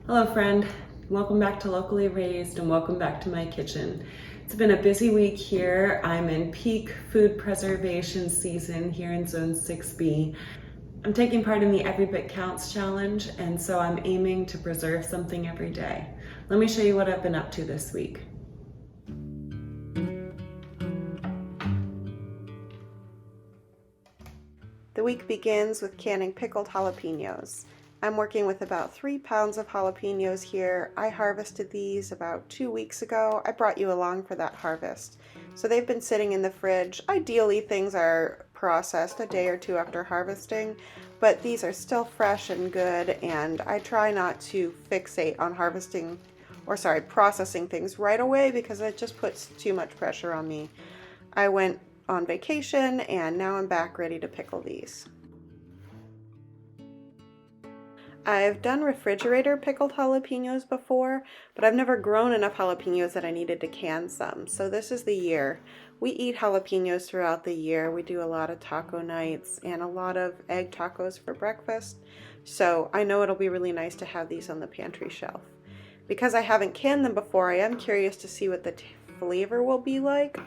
Hello friend, welcome back to Locally Raised and welcome back to my kitchen. It's been a busy week here. I'm in peak food preservation season here in Zone 6B. I'm taking part in the Every Bit Counts challenge, and so I'm aiming to preserve something every day. Let me show you what I've been up to this week. The week begins with canning pickled jalapeños. I'm working with about 3 pounds of jalapeños here. I harvested these about 2 weeks ago. I brought you along for that harvest. So they've been sitting in the fridge. Ideally, things are processed a day or two after harvesting, but these are still fresh and good, and I try not to fixate on processing things right away because it just puts too much pressure on me. I went on vacation and now I'm back ready to pickle these. I've done refrigerator pickled jalapeños before, but I've never grown enough jalapeños that I needed to can some. So this is the year. We eat jalapeños throughout the year. We do a lot of taco nights and a lot of egg tacos for breakfast. So I know it'll be really nice to have these on the pantry shelf. Because I haven't canned them before, I am curious to see what the flavor will be like.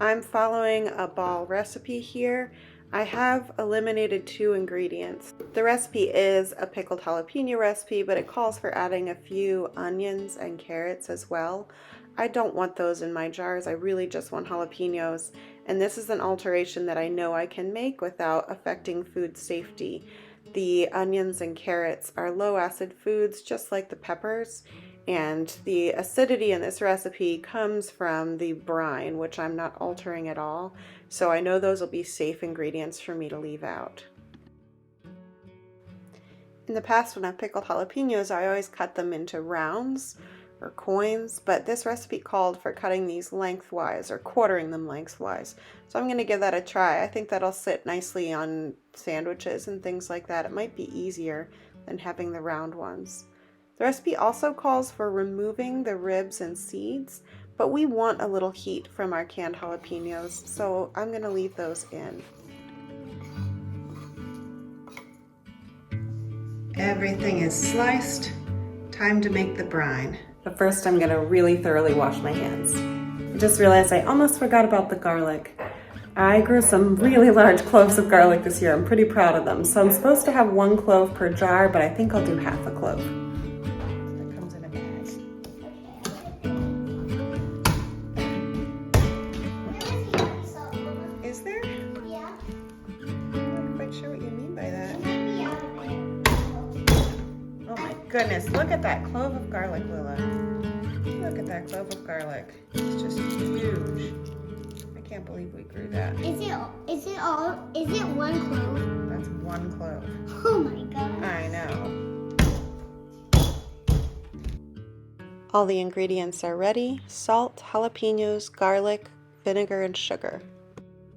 I'm following a ball recipe here. I have eliminated 2 ingredients. The recipe is a pickled jalapeno recipe, but it calls for adding a few onions and carrots as well. I don't want those in my jars. I really just want jalapenos, and this is an alteration that I know I can make without affecting food safety. The onions and carrots are low acid foods, just like the peppers, and the acidity in this recipe comes from the brine, which I'm not altering at all, so I know those will be safe ingredients for me to leave out. In the past, when I've pickled jalapenos, I always cut them into rounds or coins, but this recipe called for cutting these lengthwise or quartering them lengthwise. So I'm going to give that a try. I think that'll sit nicely on sandwiches and things like that. It might be easier than having the round ones. The recipe also calls for removing the ribs and seeds, but we want a little heat from our canned jalapenos, so I'm going to leave those in. Everything is sliced. Time to make the brine. But first I'm going to really thoroughly wash my hands. I just realized I almost forgot about the garlic. I grew some really large cloves of garlic this year. I'm pretty proud of them. So I'm supposed to have 1 clove per jar, but I think I'll do half a clove. That comes in a bag. Is there? Yeah. I'm not quite sure what you mean by that. Oh my goodness, look at that clove of garlic, Lila. Look at that clove of garlic. It's just huge. I can't believe we grew that. Is it 1 clove? That's 1 clove. Oh my god. I know. All the ingredients are ready. Salt, jalapenos, garlic, vinegar, and sugar.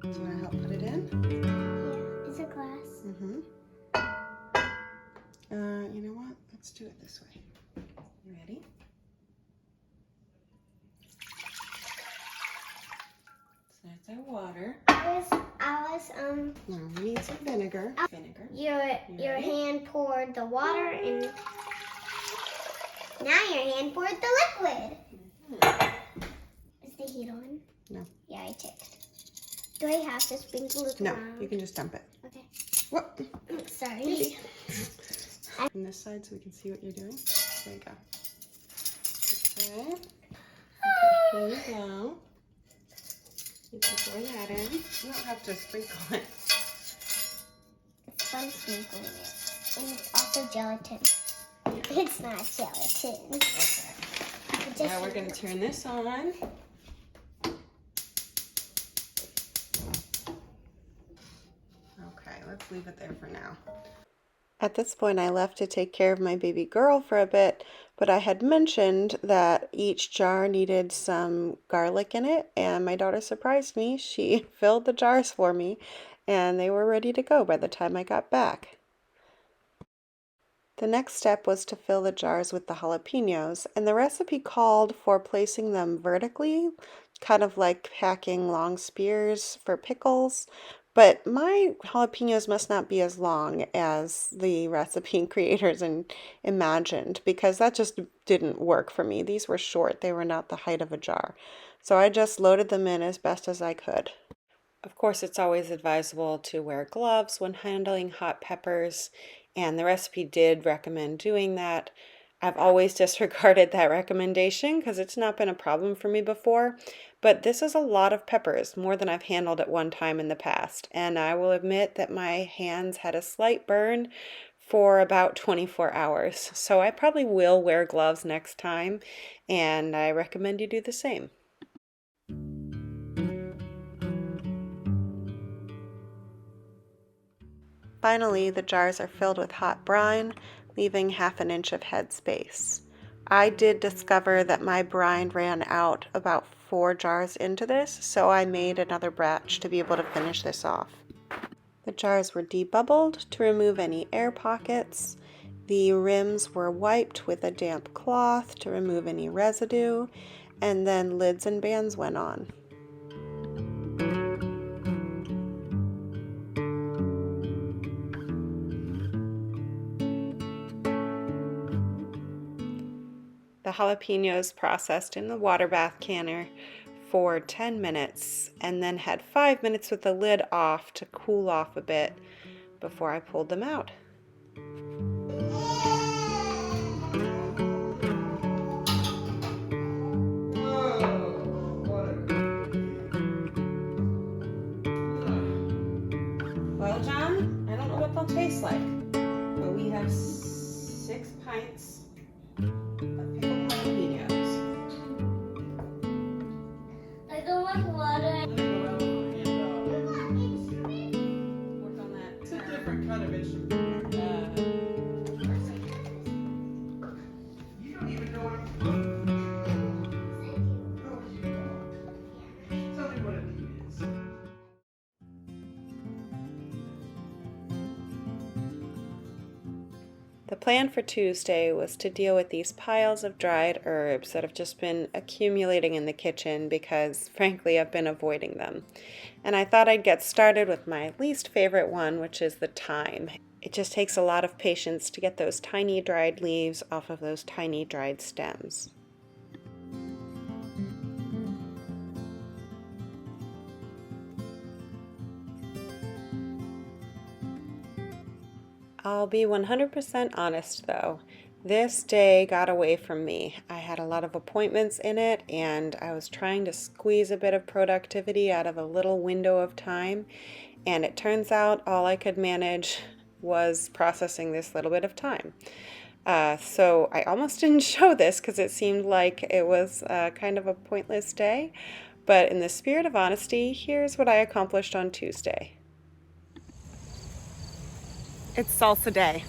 Do you want to help put it in? Yeah, it's a glass. Mm-hmm. You know what? Let's do it this way. You ready? So that's our water. No, we need some vinegar. Your hand poured the water and now your hand poured the liquid. Is the heat on? No. Yeah, I checked. Do I have to sprinkle it around? No, you can just dump it. Okay. What? Sorry. From this side so we can see what you're doing. There you go. Okay. Here you go. You can pour that in. You don't have to sprinkle it. It's fun sprinkling it. And it's also gelatin. It's not gelatin. Okay. Now we're going to turn this on. Okay, let's leave it there for now. At this point, I left to take care of my baby girl for a bit, but I had mentioned that each jar needed some garlic in it, and my daughter surprised me. She filled the jars for me, and they were ready to go by the time I got back. The next step was to fill the jars with the jalapenos, and the recipe called for placing them vertically, kind of like packing long spears for pickles. But my jalapenos must not be as long as the recipe creators imagined, because that just didn't work for me. These were short, they were not the height of a jar. So I just loaded them in as best as I could. Of course, it's always advisable to wear gloves when handling hot peppers, and the recipe did recommend doing that. I've always disregarded that recommendation because it's not been a problem for me before, but this is a lot of peppers, more than I've handled at one time in the past, and I will admit that my hands had a slight burn for about 24 hours, so I probably will wear gloves next time, and I recommend you do the same. Finally, the jars are filled with hot brine, leaving half an inch of head space. I did discover that my brine ran out about 4 jars into this, so I made another batch to be able to finish this off. The jars were debubbled to remove any air pockets. The rims were wiped with a damp cloth to remove any residue, and then lids and bands went on. The jalapenos processed in the water bath canner for 10 minutes and then had 5 minutes with the lid off to cool off a bit before I pulled them out. Well, John, I don't know what they'll taste like, but we have 6 pints of pickled jalapenos. I don't like water. Work on that. It's a different kind of instrument. You don't even know what I'm doing. No, you don't. Tell me what it is. The plan for Tuesday was to deal with these piles of dried herbs that have just been accumulating in the kitchen because, frankly, I've been avoiding them. And I thought I'd get started with my least favorite one, which is the thyme. It just takes a lot of patience to get those tiny dried leaves off of those tiny dried stems. I'll be 100% honest though. This day got away from me. I had a lot of appointments in it and I was trying to squeeze a bit of productivity out of a little window of time, and it turns out all I could manage was processing this little bit of time. So I almost didn't show this because it seemed like it was kind of a pointless day, but in the spirit of honesty, here's what I accomplished on Tuesday. It's salsa day.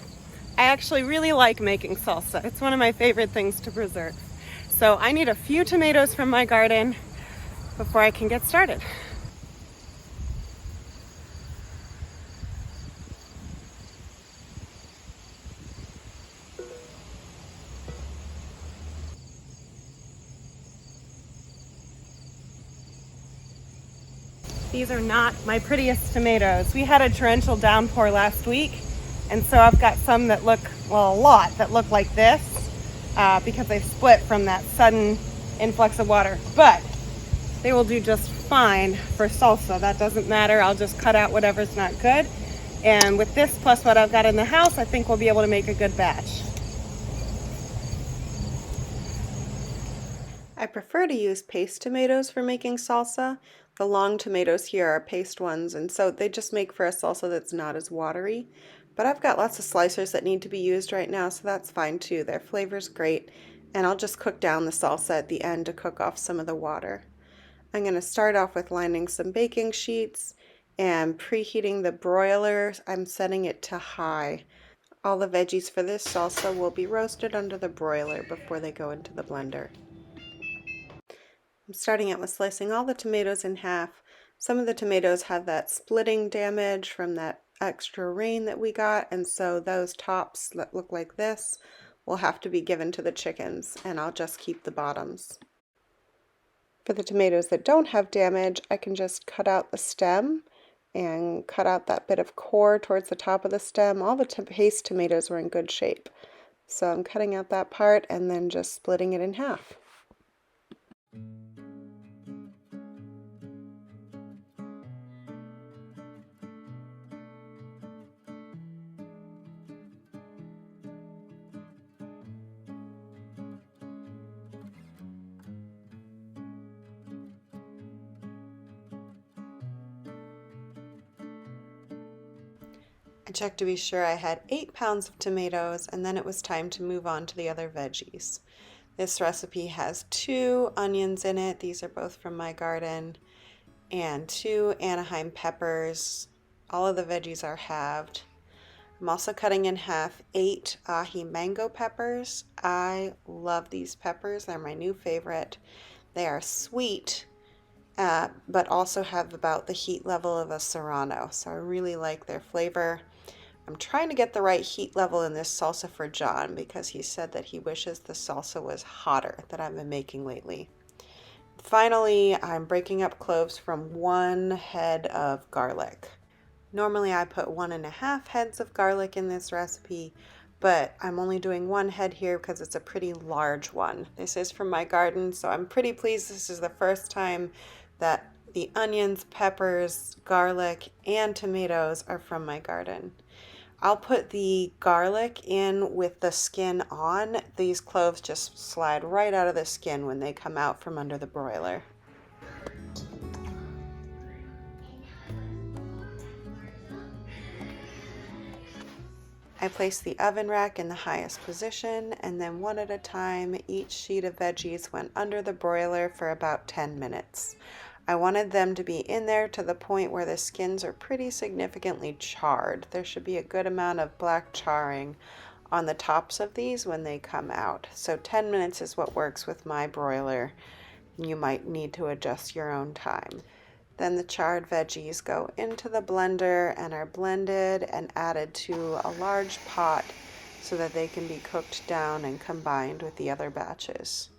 I actually really like making salsa. It's one of my favorite things to preserve. So I need a few tomatoes from my garden before I can get started. These are not my prettiest tomatoes. We had a torrential downpour last week, and so I've got some that look, well, a lot that look like this because they split from that sudden influx of water. But they will do just fine for salsa. That doesn't matter. I'll just cut out whatever's not good. And with this plus what I've got in the house, I think we'll be able to make a good batch. I prefer to use paste tomatoes for making salsa. The long tomatoes here are paste ones, and so they just make for a salsa that's not as watery. But I've got lots of slicers that need to be used right now, so that's fine too. Their flavor's great, and I'll just cook down the salsa at the end to cook off some of the water. I'm going to start off with lining some baking sheets and preheating the broiler. I'm setting it to high. All the veggies for this salsa will be roasted under the broiler before they go into the blender. I'm starting out with slicing all the tomatoes in half. Some of the tomatoes have that splitting damage from that extra rain that we got, and so those tops that look like this will have to be given to the chickens, and I'll just keep the bottoms. For the tomatoes that don't have damage, I can just cut out the stem and cut out that bit of core towards the top of the stem. All the paste tomatoes were in good shape. So I'm cutting out that part and then just splitting it in half. I checked to be sure I had 8 pounds of tomatoes, and then it was time to move on to the other veggies. This recipe has 2 onions in it. These are both from my garden, and 2 Anaheim peppers. All of the veggies are halved. I'm also cutting in half 8 ahi mango peppers. I love these peppers. They're my new favorite. They are sweet, but also have about the heat level of a serrano, so I really like their flavor. I'm trying to get the right heat level in this salsa for John because he said that he wishes the salsa was hotter that I've been making lately. Finally, I'm breaking up cloves from 1 head of garlic. Normally I put 1.5 heads of garlic in this recipe, but I'm only doing 1 head here because it's a pretty large one. This is from my garden, so I'm pretty pleased this is the first time that the onions, peppers, garlic, and tomatoes are from my garden. I'll put the garlic in with the skin on. These cloves just slide right out of the skin when they come out from under the broiler. I place the oven rack in the highest position, and then one at a time, each sheet of veggies went under the broiler for about 10 minutes. I wanted them to be in there to the point where the skins are pretty significantly charred. There should be a good amount of black charring on the tops of these when they come out. So 10 minutes is what works with my broiler. You might need to adjust your own time. Then the charred veggies go into the blender and are blended and added to a large pot so that they can be cooked down and combined with the other batches.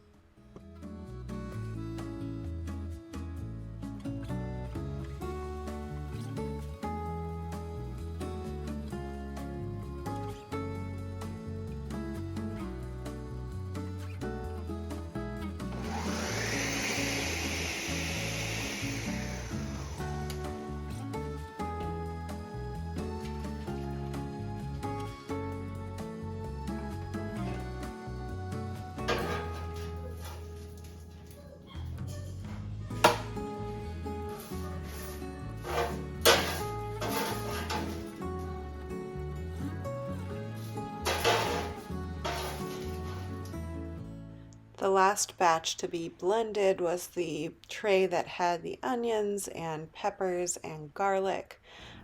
The last batch to be blended was the tray that had the onions and peppers and garlic.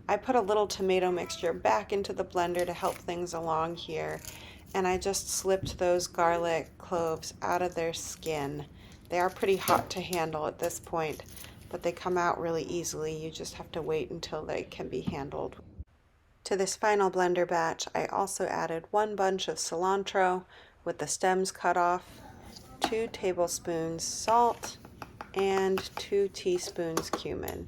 I put a little tomato mixture back into the blender to help things along here, and I just slipped those garlic cloves out of their skin. They are pretty hot to handle at this point, but they come out really easily. You just have to wait until they can be handled. To this final blender batch, I also added 1 bunch of cilantro with the stems cut off, 2 tablespoons salt, and 2 teaspoons cumin.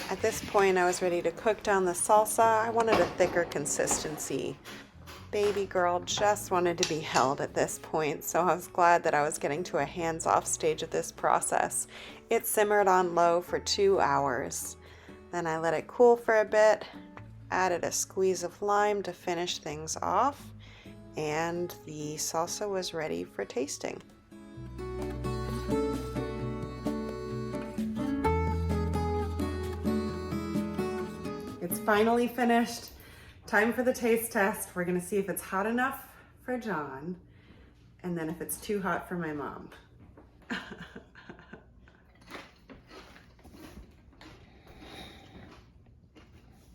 At this point, I was ready to cook down the salsa. I wanted a thicker consistency. Baby girl just wanted to be held at this point, so I was glad that I was getting to a hands-off stage of this process. It simmered on low for 2 hours. Then I let it cool for a bit, added a squeeze of lime to finish things off, and the salsa was ready for tasting. It's finally finished. Time for the taste test. We're gonna see if it's hot enough for John, and then if it's too hot for my mom.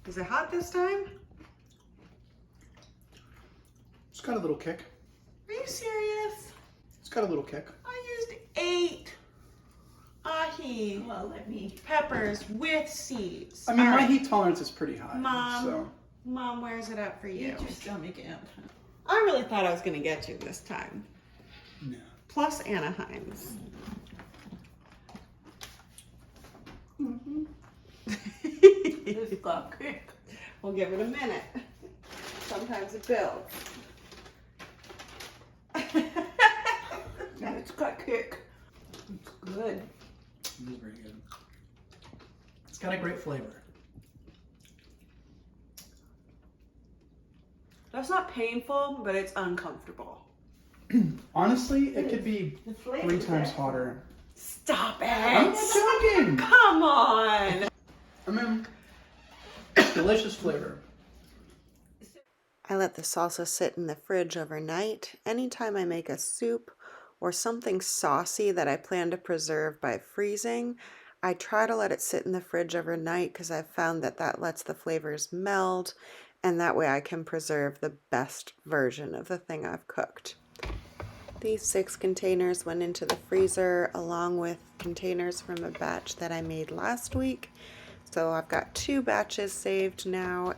Is it hot this time? It's got a little kick. Are you serious? It's got a little kick. I used 8 ahi peppers with seeds. I mean, All my right. heat tolerance is pretty high. Mom, So. Mom, where's it at for you? Get your stomach out. I really thought I was going to get you this time. No. Plus Anaheim's. It's got kick. We'll give it a minute. Sometimes it builds. Yeah, it's got kick. It's good. It is very good. It's got a great flavor. That's not painful, but it's uncomfortable. Honestly, it could be The flavor 3 times hotter. Stop I'm it! not joking. Come on! I mean, delicious flavor. I let the salsa sit in the fridge overnight. Anytime I make a soup or something saucy that I plan to preserve by freezing, I try to let it sit in the fridge overnight because I've found that that lets the flavors meld, and that way I can preserve the best version of the thing I've cooked. These 6 containers went into the freezer along with containers from a batch that I made last week. So I've got 2 batches saved now.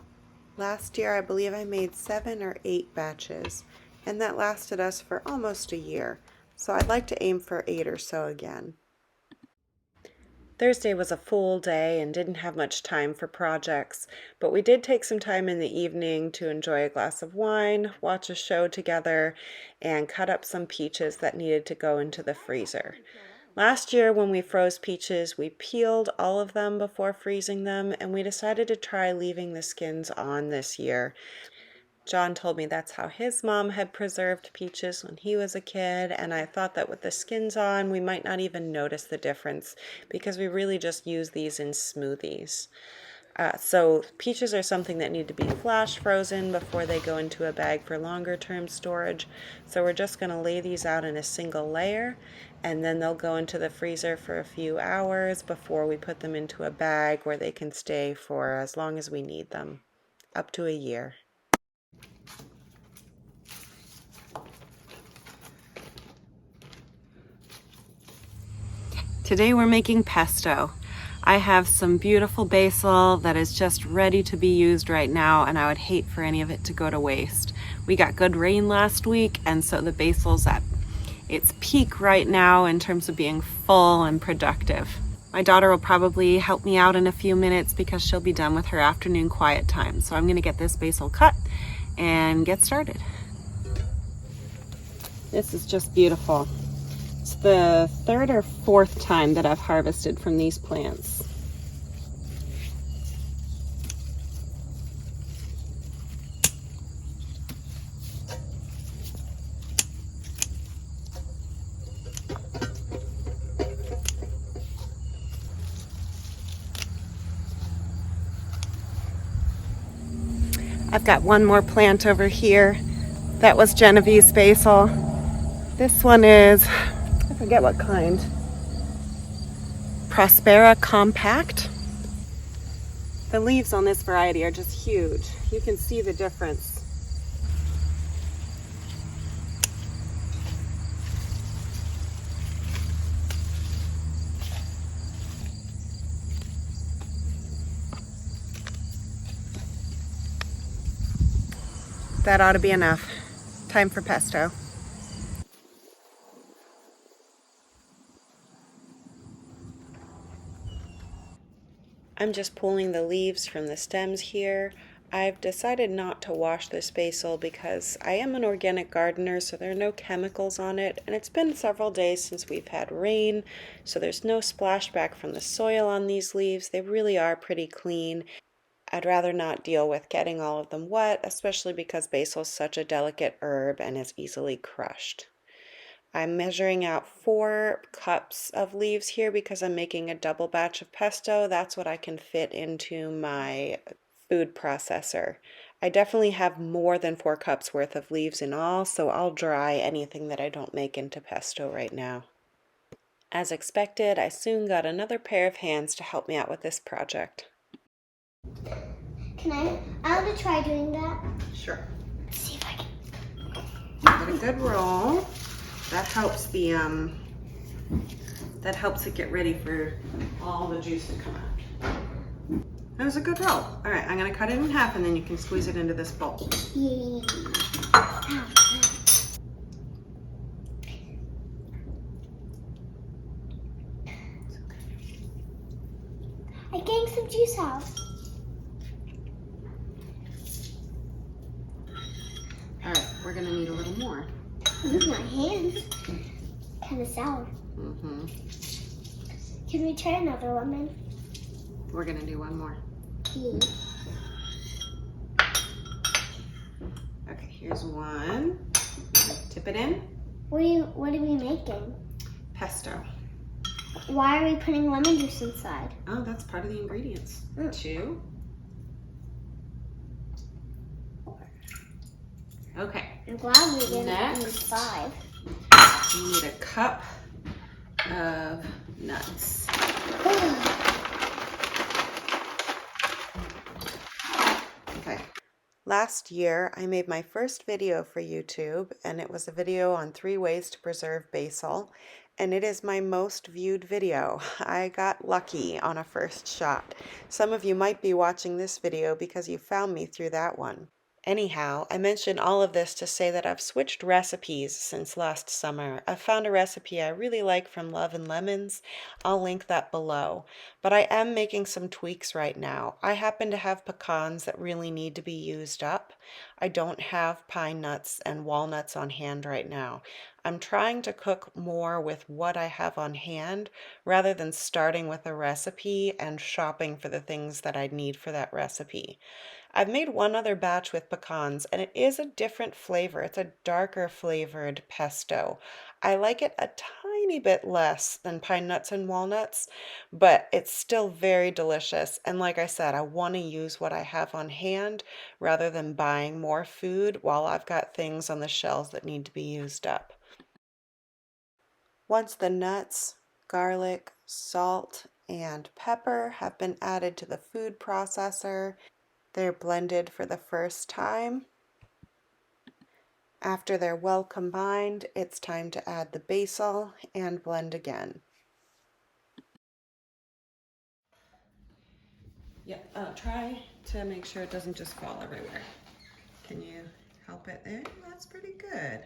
Last year I believe I made 7 or 8 batches, and that lasted us for almost a year. So I'd like to aim for 8 or so again. Thursday was a full day and didn't have much time for projects, but we did take some time in the evening to enjoy a glass of wine, watch a show together, and cut up some peaches that needed to go into the freezer. Last year when we froze peaches, we peeled all of them before freezing them, and we decided to try leaving the skins on this year. John told me that's how his mom had preserved peaches when he was a kid, and I thought that with the skins on, we might not even notice the difference because we really just use these in smoothies. So peaches are something that need to be flash frozen before they go into a bag for longer term storage. So we're just going to lay these out in a single layer, and then they'll go into the freezer for a few hours before we put them into a bag where they can stay for as long as we need them, up to a year. Today we're making pesto. I have some beautiful basil that is just ready to be used right now, and I would hate for any of it to go to waste. We got good rain last week, and so the basil's at its peak right now in terms of being full and productive. My daughter will probably help me out in a few minutes because she'll be done with her afternoon quiet time. So I'm going to get this basil cut and get started. This is just beautiful. It's the 3rd or 4th time that I've harvested from these plants. I've got one more plant over here. That was Genovese basil. This one is, I forget what kind. Prospera compact. The leaves on this variety are just huge. You can see the difference. That ought to be enough. Time for pesto. I'm just pulling the leaves from the stems here. I've decided not to wash this basil because I am an organic gardener, so there are no chemicals on it, and it's been several days since we've had rain, so there's no splashback from the soil on these leaves. They really are pretty clean. I'd rather not deal with getting all of them wet, especially because basil is such a delicate herb and is easily crushed. I'm measuring out 4 cups of leaves here because I'm making a double batch of pesto. That's what I can fit into my food processor. I definitely have more than 4 cups worth of leaves in all, so I'll dry anything that I don't make into pesto right now. As expected, I soon got another pair of hands to help me out with this project. I want to try doing that. Sure. Let's see if I can. Get a good roll. That helps the that helps it get ready for all the juice to come out. That was a good roll. All right, I'm gonna cut it in half and then you can squeeze it into this bowl. Yay. I'm getting some juice out. All right, we're gonna need a little more. With my hands. Kind of sour. Mm-hmm. Can we try another lemon? We're gonna do one more. Yeah. Okay, here's one. Tip it in. What are we making? Pesto. Why are we putting lemon juice inside? Oh, that's part of the ingredients. 2. Okay. I'm glad we didn't Next. need 5. You need a cup of nuts. Okay. Last year, I made my first video for YouTube, and it was a video on 3 ways to preserve basil, and it is my most viewed video. I got lucky on a first shot. Some of you might be watching this video because you found me through that one. Anyhow, I mention all of this to say that I've switched recipes since last summer. I found a recipe I really like from Love and Lemons. I'll link that below. But I am making some tweaks right now. I happen to have pecans that really need to be used up. I don't have pine nuts and walnuts on hand right now. I'm trying to cook more with what I have on hand rather than starting with a recipe and shopping for the things that I need for that recipe. I've made one other batch with pecans, and it is a different flavor. It's a darker flavored pesto. I like it a tiny bit less than pine nuts and walnuts, but it's still very delicious. And like I said, I want to use what I have on hand rather than buying more food while I've got things on the shelves that need to be used up. Once the nuts, garlic, salt, and pepper have been added to the food processor, they're blended for the first time. After they're well combined, it's time to add the basil and blend again. Yep, try to make sure it doesn't just fall everywhere. Can you help it there? That's pretty good.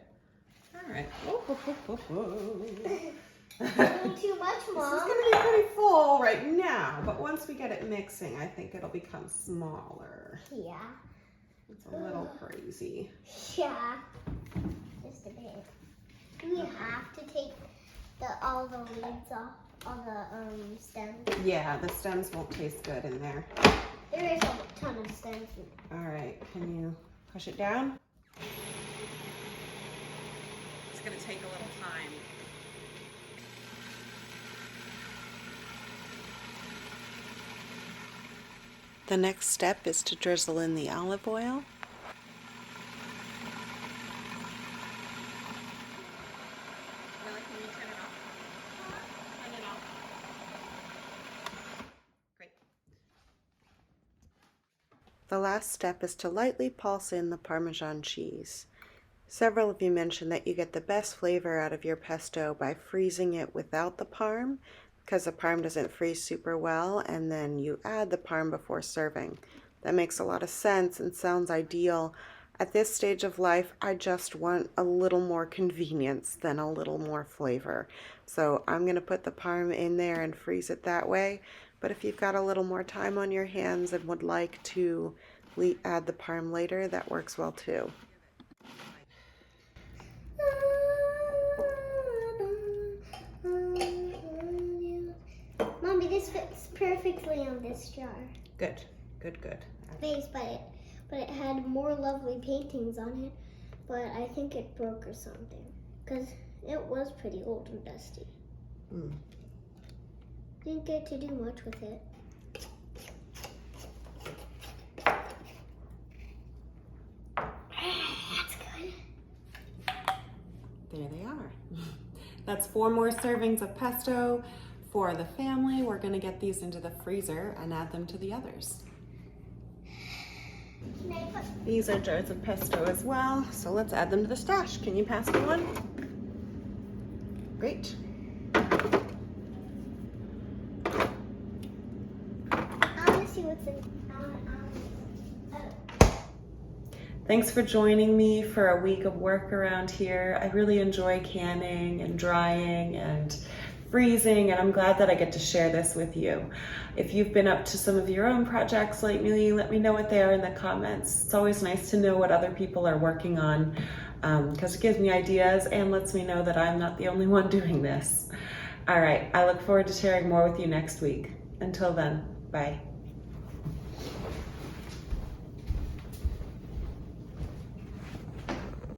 All right. Whoa, whoa, whoa, whoa. Too much, This is Mom. going to be pretty full right now, but once we get it mixing, I think it'll become smaller. Yeah. It's a little crazy. Yeah. Just a bit. Do we have to take all the leaves off, all the stems? Yeah, the stems won't taste good in there. There is a ton of stems. All right, can you push it down? It's going to take a little time. The next step is to drizzle in the olive oil. Great. The last step is to lightly pulse in the Parmesan cheese. Several of you mentioned that you get the best flavor out of your pesto by freezing it without the parm, because the parm doesn't freeze super well, and then you add the parm before serving. That makes a lot of sense and sounds ideal. At this stage of life, I just want a little more convenience than a little more flavor. So I'm going to put the parm in there and freeze it that way. But if you've got a little more time on your hands and would like to add the parm later, that works well too. Mommy, this fits perfectly on this jar. Good, good, good. Face, but it had more lovely paintings on it, but I think it broke or something, because it was pretty old and dusty. Didn't get to do much with it. That's good. There they are. That's 4 more servings of pesto for the family. We're going to get these into the freezer and add them to the others. Can I put These are jars of pesto as well, so let's add them to the stash. Can you pass me one? Great. I want to see what's in. Thanks for joining me for a week of work around here. I really enjoy canning and drying and freezing, and I'm glad that I get to share this with you. If you've been up to some of your own projects lately, let me know what they are in the comments. It's always nice to know what other people are working on because it gives me ideas and lets me know that I'm not the only one doing this. All right, I look forward to sharing more with you next week. Until then, bye.